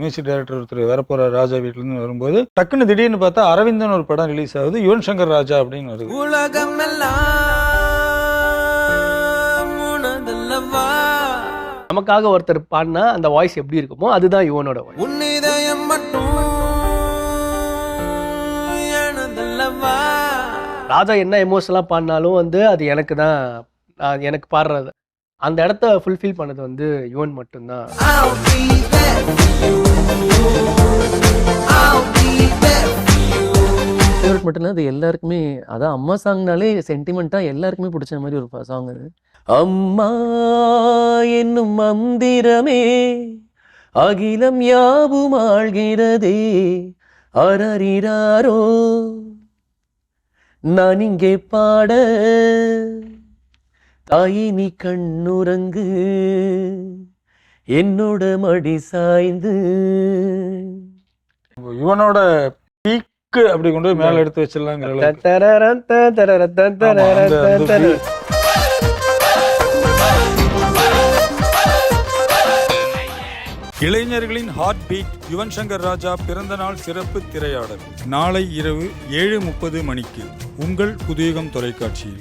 Music director ஒருத்தர் வரப்போற ராஜா வீட்டிலேருந்து வரும்போது டக்குன்னு திடீர்னு பார்த்தா அரவிந்தன் ஒரு படம் ரிலீஸ் ஆகுது, யுவன் சங்கர் ராஜா அப்படின்னு வருது. நமக்காக ஒருத்தர் பாடினா அந்த வாய்ஸ் எப்படி இருக்குமோ அதுதான் யுவனோட வாய்ஸ். ராஜா என்ன எமோஷனலாக பாடினாலும் அது எனக்கு தான், எனக்கு பாடுறது அந்த இடத்த ஃபுல்ஃபில் பண்ணது யுவன் மட்டும்தான். ஃபேவரட் மட்டும் இல்லை, அது எல்லாருக்குமே, அதான் அம்மா சாங்னாலே சென்டிமெண்ட்டாக எல்லாருக்குமே பிடிச்ச மாதிரி ஒரு சாங் அது. அம்மா என்னும் மந்திரமே அகிலம் யாவும் ஆழ்கிறதே, அரறிறாரோ நான் இங்கே பாட, தாயே நீ கண்ணுறங்கு என்னோட மடி சாய்ந்து. யுவனோட பீக்கு அப்படி கொண்டு போய் மேல எடுத்து வச்சிடலாங்கிற இளைஞர்களின் ஹார்ட் பீட் யுவன் சங்கர் ராஜா பிறந்த நாள் சிறப்பு திரையாடல் நாளை இரவு 7:30 மணிக்கு உங்கள் புதுயுகம் தொலைக்காட்சியில்.